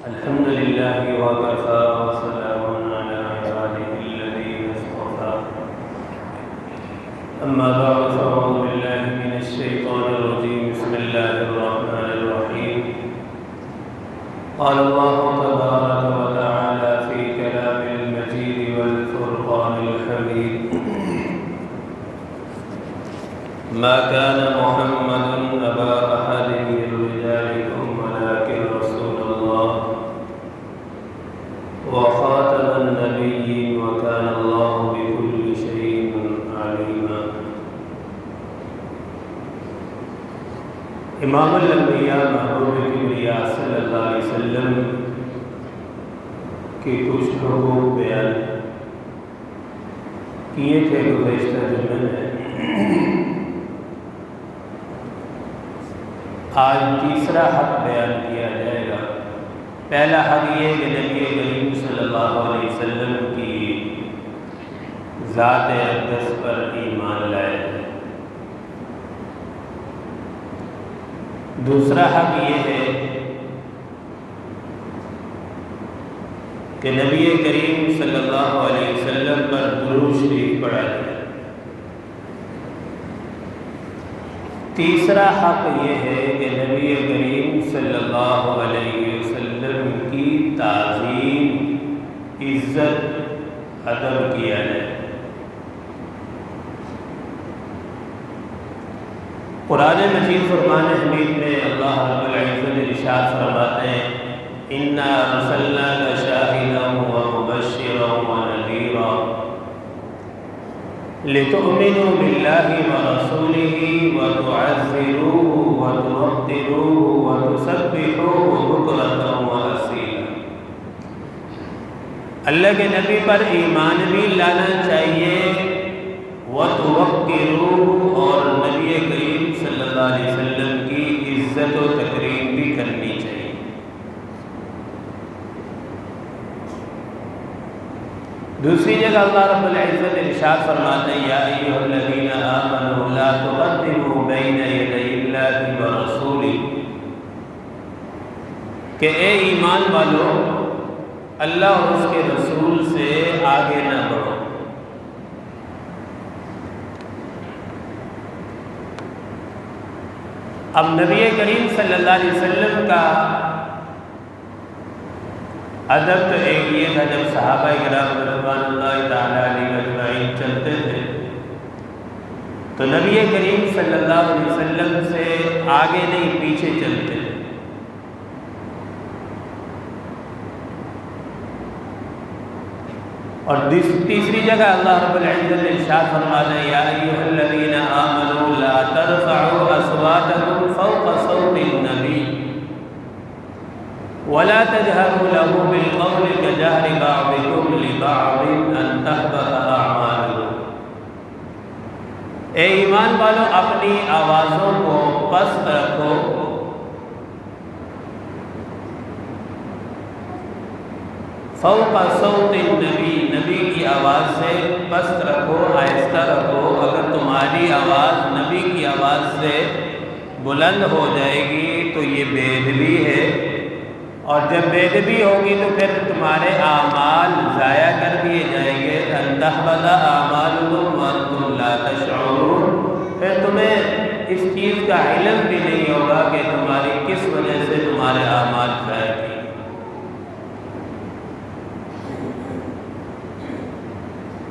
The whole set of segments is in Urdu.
الحمد لله وكفى وسلام على عباده الذين اصطفى أما بعد فأعوذ بالله من الشيطان الرجيم بسم الله الرحمن الرحيم قال الله تبارك وتعالى في كلام المجيد والفرقان الحميد ما كان محمد أبا أحد من رجالكم ولكن رسول الله وخاتم النبيين وكان الله بكل شيء عليما۔ امام الانبیاء محبوب کبریا صلی اللہ علیہ وسلم کی کچھ حقوق بیان کیے تھے گزشتہ جمعے میں۔ آج تیسرا حق بیان کیا جائے گا۔ پہلا حق یہ کہ نبی کریم صلی اللہ علیہ وسلم کی ذات اقدس پر ایمان لائے۔ دوسرا حق یہ ہے کہ نبی کریم صلی اللہ علیہ وسلم پر درود شریف پڑھا جائے۔ تیسرا حق یہ ہے کہ نبی کریم صلی اللہ علیہ وسلم کی تعظیم، عزت، ادب کیا جائے۔ قرآن مجید فرقان حمید میں اللہ رب العزت ارشاد فرماتے ہیں اِنَّا أَرْسَلْنَاكَ شَاهِدًا وَمُبَشِّرًا وَنَذِيرًا لِتُؤْمِنُوا بِاللَّهِ وَرَسُولِهِ وَتُعَزِّرُوهُ وَتُوَقِّرُوهُ وَتُسَبِّحُوهُ بُكْرَةً وَأَصِيلًا۔ اللہ کے نبی پر ایمان بھی لانا چاہیے، وَتُوَقِّرُوهُ، اور نبی کریم صلی اللہ علیہ وسلم کی عزت و تکریم بھی کرنی چاہیے۔ دوسری جگہ اللہ رب العزت ارشاد فرماتے ہیں یا ایھا الذین آمنوا لا تقدموا بین یدی اللہ ورسولہ، کہ اے ایمان والو اللہ اور اس کے رسول سے آگے نہ بڑھو۔ اب نبی کریم صلی اللہ علیہ وسلم کا ادب تو ایک یہ تھا، جب صحابہ کرام رضوان اللہ تعالیٰ علیہ اجمعین چلتے تھے تو نبی کریم صلی اللہ علیہ وسلم سے آگے نہیں پیچھے چلتے تھے۔ اور تیسری جگہ اللہ رب العزت ارشاد فرماتے ہیں یا ایھا الذین آمنوا لا ترفعوا اصواتکم فوق صوت النبی ولا تجهروا له بالقول كجهر بعضكم لبعض ان تحبط اعمالكم۔ اے ایمان والو اپنی آوازوں کو پست رکھو، فوق صوت النبی، نبی کی آواز سے پست رکھو، آہستہ رکھو۔ اگر تمہاری آواز نبی کی آواز سے بلند ہو جائے گی تو یہ بے ادبی ہے، اور جب بے ادبی ہوگی تو پھر تمہارے اعمال ضائع کر دیے جائیں گے۔ ان تحبط اعمالکم وانتم لا تشعرون، پھر تمہیں اس چیز کا علم بھی نہیں ہوگا کہ تمہاری کس وجہ سے تمہارے اعمال ضائع کیے۔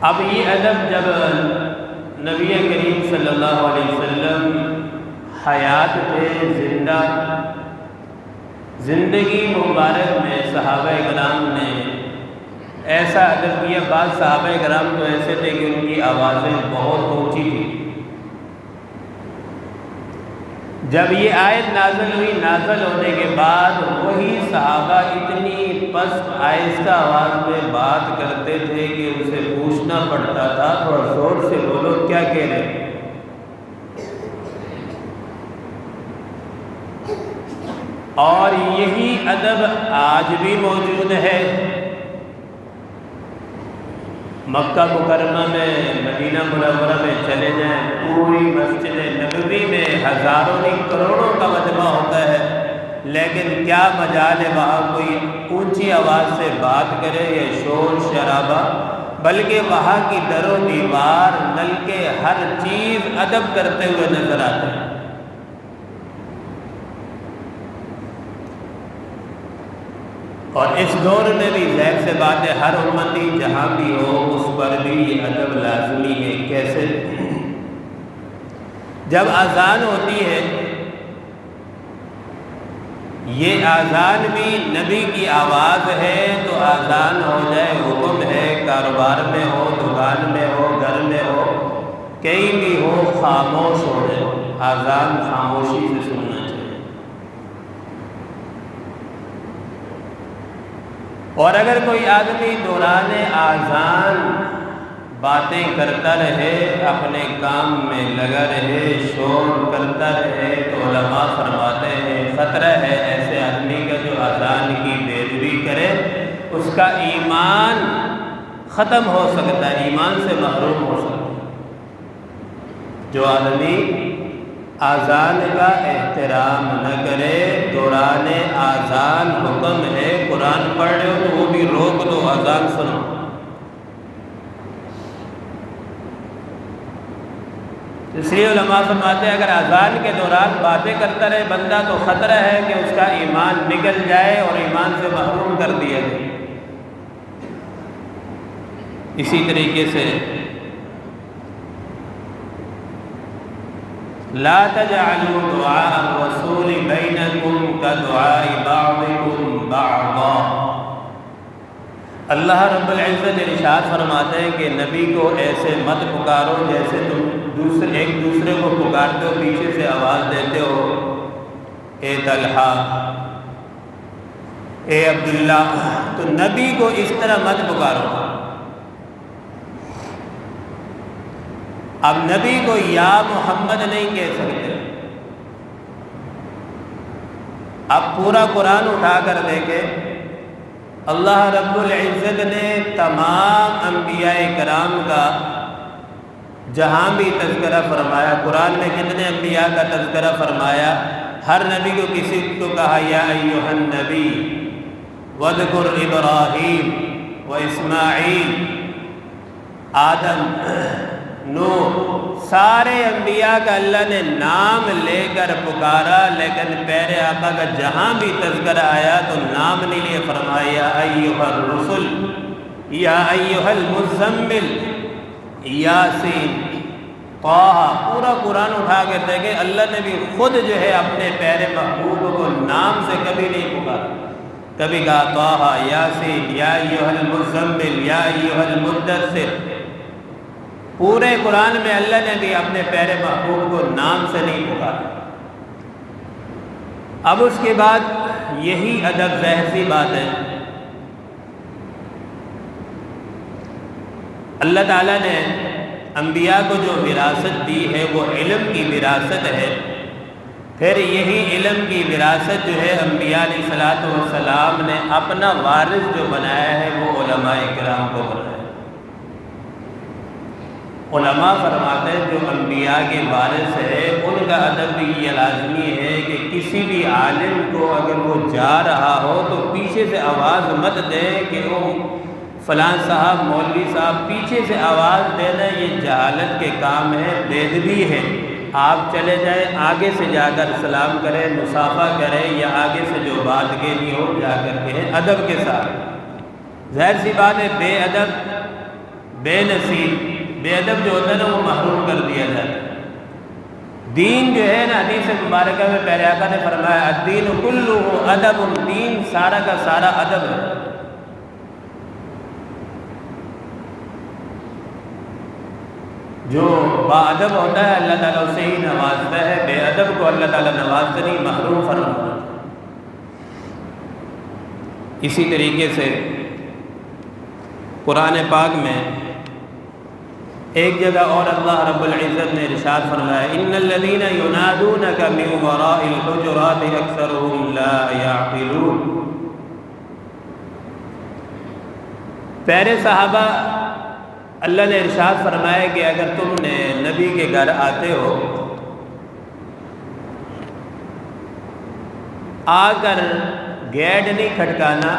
اب یہ ادب جب نبی کریم صلی اللہ علیہ وسلم حیات تھے، زندگی مبارک میں صحابہ کرام نے ایسا ادب کیا۔ بعض صحابہ کرام تو ایسے تھے کہ ان کی آوازیں بہت اونچی تھیں۔ جب یہ آیت نازل ہوئی، نازل ہونے کے بعد وہی صحابہ اتنی پست آہستہ آواز میں بات کرتے تھے کہ ان سے پوچھنا پڑتا تھا تھوڑا زور سے بولو کیا کہہ رہے ہیں۔ اور یہی ادب آج بھی موجود ہے۔ مکہ مکرمہ میں، مدینہ منورہ میں چلے جائیں، پوری مسجد نبوی میں ہزاروں نہیں کروڑوں کا مجمع ہوتا ہے، لیکن کیا مجال ہے وہاں کوئی اونچی آواز سے بات کرے یا شور شرابہ، بلکہ وہاں کی در و دیوار، نلکے، ہر چیز ادب کرتے ہوئے نظر آتے ہیں۔ اور اس دور میں بھی ظاہر سے بات ہے ہر امتی جہاں بھی ہو اس پر بھی یہ ادب لازمی ہے۔ کیسے؟ جب اذان ہوتی ہے، یہ اذان بھی نبی کی آواز ہے، تو اذان ہو جائے حکم ہے، کاروبار میں ہو، دکان میں ہو، گھر میں ہو، کہیں بھی ہو، خاموش ہو جائے، اذان خاموشی سے سننا چاہیے۔ اور اگر کوئی آدمی دوران اذان باتیں کرتا رہے، اپنے کام میں لگا رہے، شور کرتا رہے، تو علماء فرماتے ہیں خطرہ ہے ایسے آدمی کا جو اذان کی پیروی کرے، اس کا ایمان ختم ہو سکتا ہے، ایمان سے محروم ہو سکتا ہے۔ جو آدمی اذان کا احترام نہ کرے، دوران اذان حکم ہے، قرآن پڑھ رہے ہو تو وہ بھی روک دو، اذان سنو۔ اس لیے علماء فرماتے ہیں اگر اذان کے دوران باتیں کرتا رہے بندہ تو خطرہ ہے کہ اس کا ایمان نکل جائے اور ایمان سے محروم کر دیا جائے۔ اسی طریقے سے لا تجعلوا دعاء الرسول بینکم کدعاء بعضکم بعضا۔ اللہ رب العزت ارشاد فرماتے ہیں کہ نبی کو ایسے مت پکارو جیسے تم ایک دوسرے کو پکارتے ہو، پیچھے سے آواز دیتے ہو، اے طلحہ، اے عبداللہ، تو نبی کو اس طرح مت پکارو۔ اب نبی کو یا محمد نہیں کہہ سکتے۔ اب پورا قرآن اٹھا کر دیکھے، اللہ رب العزت نے تمام انبیاء کرام کا جہاں بھی تذکرہ فرمایا، قرآن میں کتنے انبیاء کا تذکرہ فرمایا، ہر نبی کو کسی کو کہا یا ایھا النبی واذکر ابراہیم و اسماعیل، آدم، نوح، سارے انبیاء کا اللہ نے نام لے کر پکارا، لیکن پیارے آقا کا جہاں بھی تذکرہ آیا تو نام نہیں لے، فرمایا یا ایھا الرسل، یا ایھا المزمل، یاسین، طٰہٰ، پورا قرآن اٹھا کے دیکھے اللہ نے بھی خود جو ہے اپنے پیارے محبوب کو نام سے کبھی نہیں پکارا، کبھی کہا طٰہٰ، یاسین، یا ایھا المزمل، یا ایھا المدثر۔ پورے قرآن میں اللہ نے بھی اپنے پیارے محبوب کو نام سے نہیں پکارا۔ اب اس کے بعد یہی ادب، ظاہر سی بات ہے، اللہ تعالیٰ نے انبیاء کو جو وراثت دی ہے وہ علم کی وراثت ہے، پھر یہی علم کی وراثت جو ہے انبیاء علیہ السلام نے اپنا وارث جو بنایا ہے وہ علماء کرام کو بنایا۔ علماء فرماتے ہیں جو انبیاء کے وارث ہے ان کا ادب بھی یہ لازمی ہے کہ کسی بھی عالم کو اگر وہ جا رہا ہو تو پیچھے سے آواز مت دے کہ وہ فلاں صاحب، مولوی صاحب، پیچھے سے آواز دینا یہ جہالت کے کام ہے، بے ادبی ہے۔ آپ چلے جائیں، آگے سے جا کر سلام کریں، مصافحہ کریں، یا آگے سے جو بات کہنی ہو جا کر کہیں ادب کے ساتھ۔ ظاہر سی بات ہے بے ادب، بے نصیب، بے ادب جو ہوتا ہے نا وہ محروم کر دیا جاتا ہے۔ دین جو ہے نا، حدیث مبارکہ میں پیارے آقا نے فرمایا الدین کلہ ادب، دین سارا کا سارا ادب ہے۔ جو با ادب ہوتا ہے اللہ تعالیٰ اسے ہی نوازتا ہے، بے ادب کو اللہ تعالیٰ نوازتا نہیں، محروم فرماتا ہے۔ اسی طریقے سے قرآن پاک میں ایک جگہ اور اللہ رب العزت نے ارشاد فرمایا ان الذین ینادونک من وراء الحجرات اکثرهم لا یعقلون۔ پیارے صحابہ، اللہ نے ارشاد فرمایا کہ اگر تم نے نبی کے گھر آتے ہو آ کر گیٹ نہیں کھٹکانا.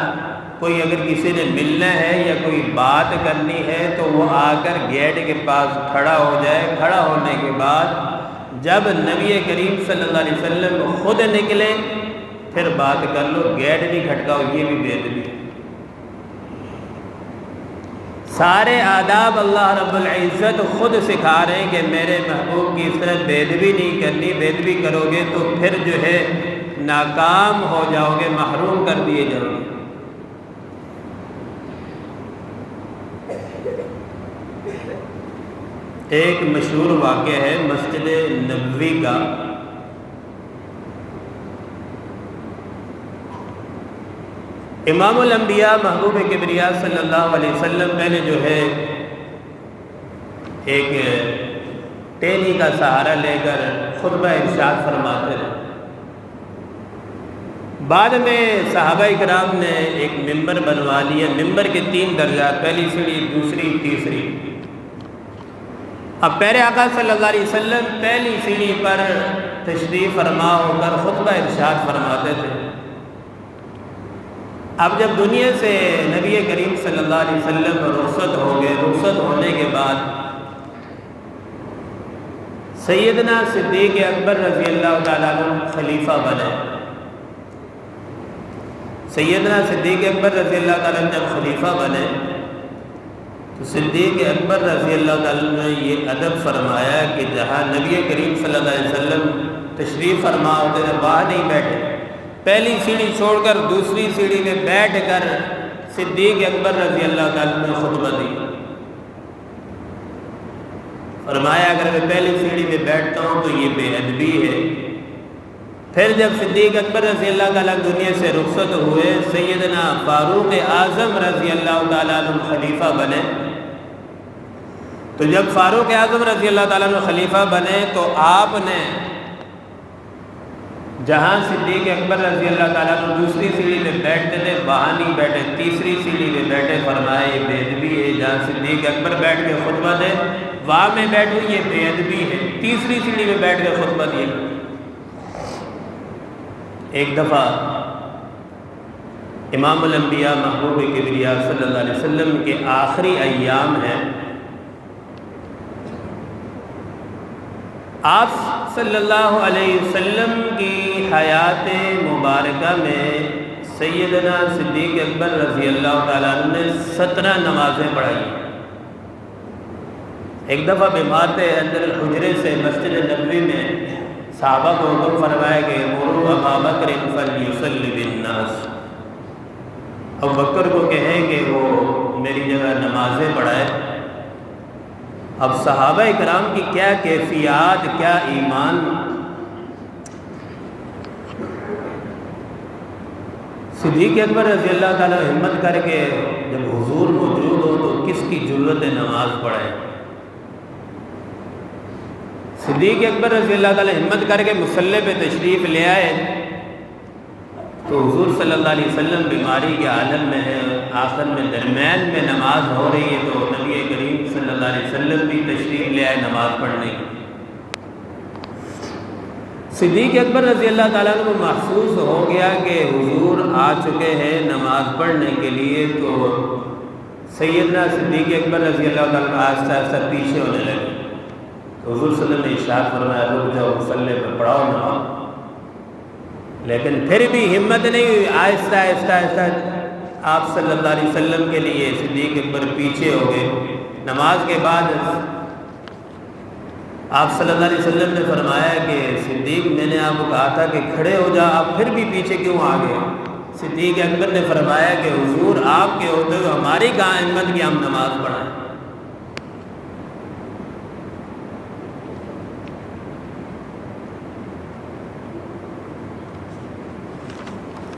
کوئی اگر کسی نے ملنا ہے یا کوئی بات کرنی ہے تو وہ آ کر گیٹ کے پاس کھڑا ہو جائے. کھڑا ہونے کے بعد جب نبی کریم صلی اللہ علیہ وسلم خود نکلے پھر بات کر لو. گیٹ نہیں کھٹکاؤ، یہ بھی بے ادبی. سارے آداب اللہ رب العزت خود سکھا رہے ہیں کہ میرے محبوب کی اس طرح بے ادبی نہیں کرنی. بے ادبی کرو گے تو پھر جو ہے ناکام ہو جاؤ گے، محروم کر دیے جاؤ گے. ایک مشہور واقعہ ہے مسجد نبوی کا. امام الانبیاء محبوب کبریا صلی اللہ علیہ وسلم پہلے جو ہے ایک ٹہنی کا سہارا لے کر خطبہ ارشاد فرماتے ہیں. بعد میں صحابہ کرام نے ایک ممبر بنوا لیا. ممبر کے 3 درجات، پہلی سیڑھی، دوسری، تیسری. اب پیارے آقا صلی اللہ علیہ وسلم پہلی سیڑھی پر تشریف فرما ہو کر خطبہ ارشاد فرماتے تھے. اب جب دنیا سے نبی کریم صلی اللہ علیہ وسلم رخصت ہو گئے، رخصت ہونے کے بعد سیدنا صدیق اکبر رضی اللہ تعالیٰ عنہ خلیفہ بنے. سیدنا صدیق اکبر رضی اللہ تعالیٰ عنہ جب خلیفہ بنے تو صدیق اکبر رضی اللہ تعالیٰ نے یہ ادب فرمایا کہ جہاں نبی کریم صلی اللہ علیہ وسلم تشریف فرما ہوتے تھے وہاں نہیں بیٹھے. پہلی سیڑھی چھوڑ کر دوسری سیڑھی میں بیٹھ کر صدیق اکبر رضی اللہ تعالیٰ نے خطبہ دی. فرمایا اگر میں پہلی سیڑھی میں بیٹھتا ہوں تو یہ بے ادبی ہے. پھر جب صدیق اکبر رضی اللہ تعالیٰ دنیا سے رخصت ہوئے، سیدنا فاروق اعظم رضی اللہ تعالیٰ عنہ خلیفہ بنے. تو جب فاروق اعظم رضی اللہ تعالیٰ عنہ خلیفہ بنے تو آپ نے جہاں صدیق اکبر رضی اللہ تعالیٰ عنہ دوسری سیڑھی میں بیٹھتے تھے وہاں نہیں بیٹھے، تیسری سیڑھی میں بیٹھے. فرمایا یہ بے ادبی ہے. جہاں صدیق اکبر بیٹھ کے خطبہ دے وہاں میں بیٹھوں یہ بے ادبی ہے. تیسری سیڑھی میں بیٹھ کے خطبہ دیا. ایک دفعہ امام الانبیاء محبوب کبریا صلی اللہ علیہ وسلم کے آخری ایام ہیں. آپ صلی اللہ علیہ وسلم کی حیات مبارکہ میں سیدنا صدیق اکبر رضی اللہ تعالیٰ عنہ نے 17 نمازیں پڑھائی. ایک دفعہ بیمار تھے، اندر الحجرے سے مسجد نبوی میں صحابہ کو حکم فرمایا کہ مروا ابا بکر فلیصلی بالناس. ابو بکر کو کہیں کہ وہ میری جگہ نمازیں پڑھائے. اب صحابہ کرام کی کیا کیفیات، کیا ایمان. صدیق اکبر رضی اللہ تعالیٰ ہمت کر کے جب حضور موجود ہو تو کس کی جرأت نماز پڑھے. صدیق اکبر رضی اللہ تعالیٰ ہمت کر کے مصلی پہ تشریف لے آئے تو حضور صلی اللہ علیہ وسلم بیماری کے عالم میں ہے. آخر میں درمیان میں نماز ہو رہی ہے تو نبی کریم صلی اللہ علیہ وسلم بھی تشریف لے آئے نماز پڑھنے کی. صدیق اکبر رضی اللہ تعالیٰ کو محسوس ہو گیا کہ حضور آ چکے ہیں نماز پڑھنے کے لیے. تو سیدنا صدیق اکبر رضی اللہ تعالیٰ آہستہ آہستہ پیچھے ہونے لگے. حضور صلی اللہ علیہ وسلم نے ارشاد فرمایا رک جاؤ، مصلی پر پڑھاؤ نماز. لیکن پھر بھی ہمت نہیں ہوئی. آہستہ آہستہ آہستہ آپ صلی اللہ علیہ وسلم کے لیے صدیق اکبر پیچھے ہو گئے. نماز کے بعد آپ صلی اللہ علیہ وسلم نے فرمایا کہ صدیق میں نے آپ کو کہا تھا کہ کھڑے ہو جا، آپ پھر بھی پیچھے کیوں آ گئے؟ صدیق اکبر نے فرمایا کہ حضور آپ کے ہوتے ہوئے ہماری کہاں ہمت کی ہم نماز پڑھائیں.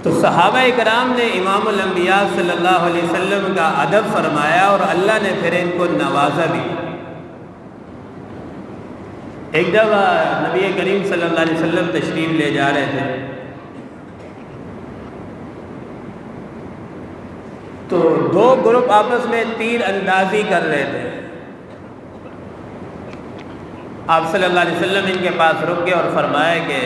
تو صحابہ کرام نے امام الانبیاء صلی اللہ علیہ وسلم کا ادب فرمایا اور اللہ نے پھر ان کو نوازا بھی. ایک دفعہ نبی کریم صلی اللہ علیہ وسلم تشریف لے جا رہے تھے تو 2 گروپ آپس میں تیر اندازی کر رہے تھے. آپ صلی اللہ علیہ وسلم ان کے پاس رک گئے اور فرمایا کہ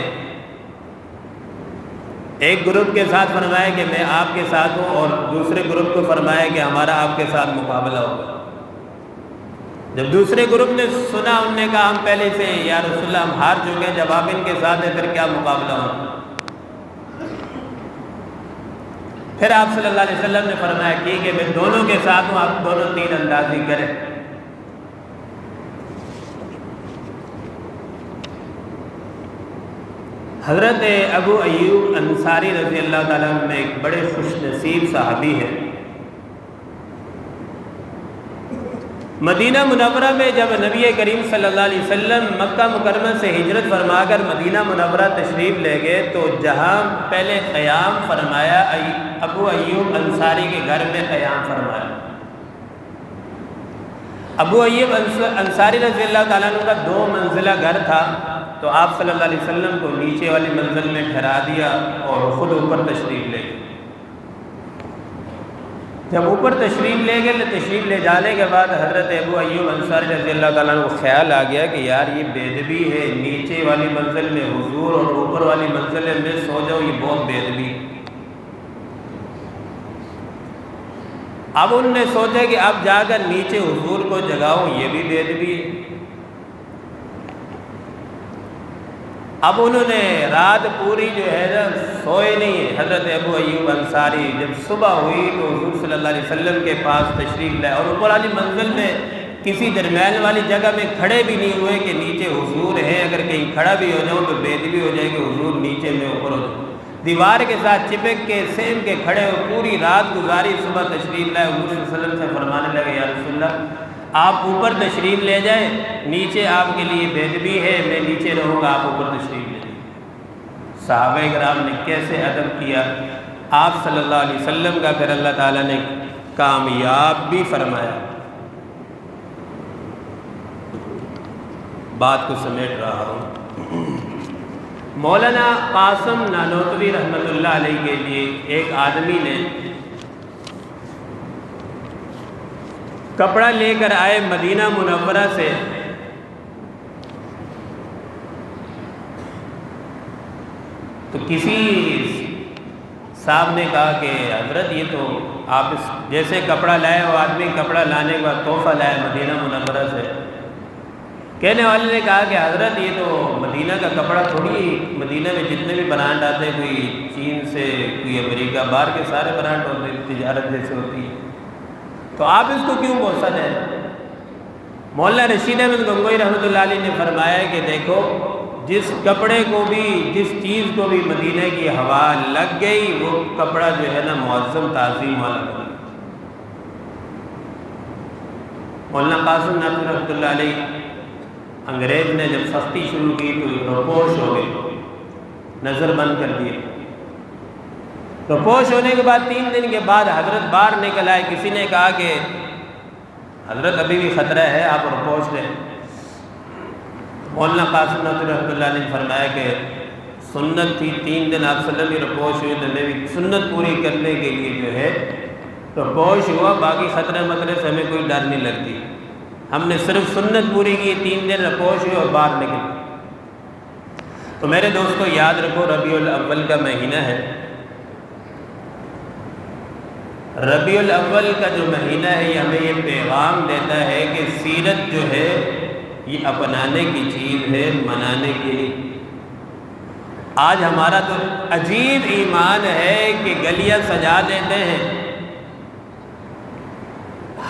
ایک گروپ کے ساتھ فرمایا کہ میں آپ کے ساتھ ہوں، اور دوسرے گروپ کو فرمایا کہ ہمارا آپ کے ساتھ مقابلہ ہوگا۔ جب دوسرے گروپ نے سنا، انہوں نے کہا ہم پہلے سے یا رسول اللہ ہم ہار چکے ہیں، جب آپ ان کے ساتھ ہیں پھر کیا مقابلہ ہوگا؟ پھر آپ صلی اللہ علیہ وسلم نے فرمایا ٹھیک ہے میں دونوں کے ساتھ ہوں، آپ دونوں تیر اندازی کریں۔ حضرت ابو ایوب انصاری رضی اللہ تعالیٰ عنہ میں ایک بڑے خوش نصیب صحابی ہیں۔ مدینہ منورہ میں جب نبی کریم صلی اللہ علیہ وسلم مکہ مکرمہ سے ہجرت فرما کر مدینہ منورہ تشریف لے گئے تو جہاں پہلے قیام فرمایا ابو ایوب انصاری کے گھر میں قیام فرمایا۔ ابو ایوب انصاری رضی اللہ تعالیٰ عنہ کا 2 منزلہ گھر تھا، تو آپ صلی اللہ علیہ وسلم کو نیچے والی منزل میں ٹھہرا دیا اور خود اوپر تشریف لے گئے۔ جب اوپر تشریف لے جانے کے بعد حضرت ابو ایوب انصاری رضی اللہ تعالیٰ عنہ کو خیال آ گیا کہ یار یہ بے ادبی ہے، نیچے والی منزل میں حضور اور اوپر والی منزل میں سو جاؤ، یہ بہت بے ادبی ہے۔ اب انہوں نے سوچا کہ اب جا کر نیچے حضور کو جگاؤں، یہ بھی بے ادبی ہے۔ اب انہوں نے رات پوری جو ہے نا سوئے نہیں ہے۔ حضرت ابو ایوب انصاری جب صبح ہوئی تو حضور صلی اللہ علیہ وسلم کے پاس تشریف لائے، اور اوپر والی منزل میں کسی درمیان والی جگہ میں کھڑے بھی نہیں ہوئے کہ نیچے حضور ہیں، اگر کہیں کھڑا بھی ہو جاؤں تو بے ادبی ہو جائے کہ حضور نیچے میں اوپر ہو جائے۔ دیوار کے ساتھ چپک کے سیم کے کھڑے ہو پوری رات گزاری، صبح تشریف لائے، حضور صلی اللہ علیہ وسلم سے فرمانے لگے یا رسول اللہ آپ اوپر تشریف لے جائیں، نیچے آپ کے لیے بے ادبی ہے، میں نیچے رہوں گا، آپ اوپر تشریف لے جائیں۔ صحابہ کرام نے کیسے ادب کیا آپ صلی اللہ علیہ وسلم کا، پھر اللہ تعالیٰ نے کامیاب بھی فرمایا۔ بات کو سمیٹ رہا ہوں۔ مولانا قاسم نانوتوی رحمۃ اللہ علیہ کے لیے ایک آدمی نے کپڑا لے کر آئے مدینہ منورہ سے، تو کسی صاحب نے کہا کہ حضرت یہ تو آپ جیسے کپڑا لائے وہ آدمی کپڑا لانے کا تحفہ لائے مدینہ منورہ سے۔ کہنے والے نے کہا کہ حضرت یہ تو مدینہ کا کپڑا تھوڑی، مدینہ میں جتنے بھی برانڈ آتے ہیں، کوئی چین سے کوئی امریکہ، باہر کے سارے برانڈ ہوتے ہیں، تجارت جیسے ہوتی ہے، تو آپ اس کو کیوں بوسہ دیں؟ مولانا رشید احمد گنگوئی رحمۃ اللہ علیہ نے فرمایا کہ دیکھو جس کپڑے کو بھی، جس چیز کو بھی مدینہ کی ہوا لگ گئی وہ کپڑا جو ہے نا معظم تعظیم والا بنا۔ مولانا قاسم نانوتوی رحمۃ اللہ علیہ انگریز نے جب سختی شروع کی تو روپوش ہو گئے، نظر بند کر دیے۔ روپوش ہونے کے بعد 3 دن کے بعد حضرت باہر نکل آئے۔ کسی نے کہا کہ حضرت ابھی بھی خطرہ ہے، آپ روپوش لیں۔ مولانا قاسم نانوتوی رحمۃ اللہ علیہ نے فرمایا کہ سنت تھی، 3 دن آپ صلی اللہ علیہ وسلم روپوش ہوئے، تو میں بھی سنت پوری کرنے کے لیے جو ہے روپوش ہوا، باقی خطرہ مطرے سے ہمیں کوئی ڈر نہیں لگتی، ہم نے صرف سنت پوری کی، 3 دن روپوش ہوئے اور باہر نکل۔ تو میرے دوستو یاد رکھو ربیع الاول کا مہینہ ہے، ربیع الاول کا جو مہینہ ہے یہ ہمیں یہ پیغام دیتا ہے کہ سیرت جو ہے یہ اپنانے کی چیز ہے، منانے کی نہیں۔ آج ہمارا تو عجیب ایمان ہے کہ گلیاں سجا دیتے ہیں،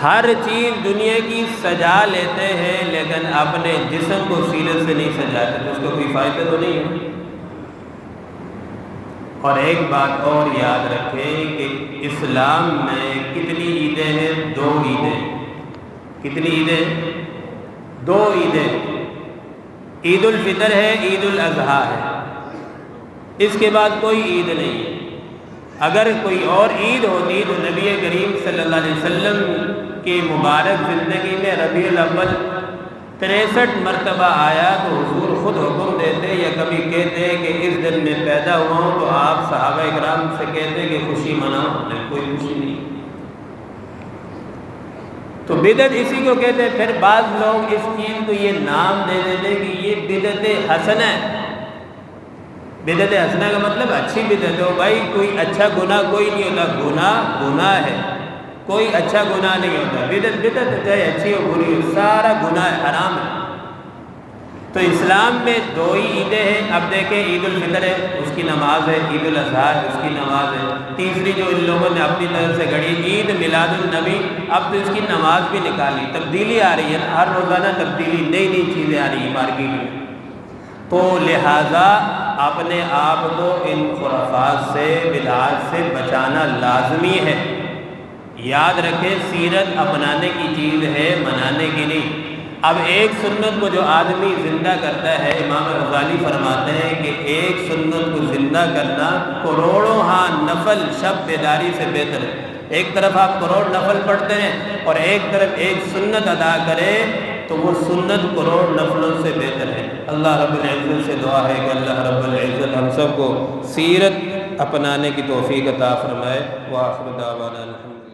ہر چیز دنیا کی سجا لیتے ہیں، لیکن اپنے جسم کو سیرت سے نہیں سجاتے، تو اس کو کوئی فائدہ تو نہیں ہے۔ اور ایک بات اور یاد رکھیں کہ اسلام میں کتنی عیدیں ہیں؟ 2 عیدیں۔ کتنی عیدیں؟ 2 عیدیں۔ عید الفطر ہے، عید الاضحیٰ ہے، اس کے بعد کوئی عید نہیں ہے۔ اگر کوئی اور عید ہوتی تو نبی کریم صلی اللہ علیہ وسلم کی مبارک زندگی میں ربیع الاول 63 مرتبہ آیا تو حضور خود حکم دیتے یا کبھی کہتے کہ اس دن میں پیدا ہوا ہوں، تو آپ صحابہ اکرام سے کہتے کہ خوشی مناؤ، لیکن کوئی خوشی نہیں۔ تو بدعت اسی کو کہتے ہیں۔ پھر بعض لوگ اس چیز کو یہ نام دے دیتے کہ یہ بدعت حسنہ ہے، بدعت حسنہ کا مطلب اچھی بدعت ہو. بھائی کوئی اچھا گناہ کوئی نہیں ہوتا، گناہ ہے، کوئی اچھا گناہ نہیں ہوتا. بدعت چاہے اچھی ہو بری ہو، سارا گناہ ہے، حرام ہے. تو اسلام میں 2 ہی عیدیں ہیں. اب دیکھیں عید الفطر ہے، اس کی نماز ہے، عید الاضحیٰ ہے، اس کی نماز ہے. تیسری جو ان لوگوں نے اپنی طرف سے گھڑی عید میلاد النبی، اب تو اس کی نماز بھی نکالی. تبدیلی آ رہی ہے نا، ہر روزانہ تبدیلی، نئی چیزیں آ رہی ہیں مارکیٹ میں. تو لہٰذا اپنے آپ کو ان خرافات سے، بدعات سے بچانا لازمی ہے. یاد رکھیں سیرت اپنانے کی چیز ہے، منانے کی نہیں. اب ایک سنت کو جو آدمی زندہ کرتا ہے، امام غزالی فرماتے ہیں کہ ایک سنت کو زندہ کرنا کروڑوں نفل شب بیداری سے بہتر ہے. ایک طرف آپ کروڑ نفل پڑھتے ہیں اور ایک طرف ایک سنت ادا کریں تو وہ سنت کروڑ نفلوں سے بہتر ہے. اللہ رب العزت سے دعا ہے کہ اللہ رب العزت ہم سب کو سیرت اپنانے کی توفیق عطا فرمائے. وآخر دعوانا الحمدللہ.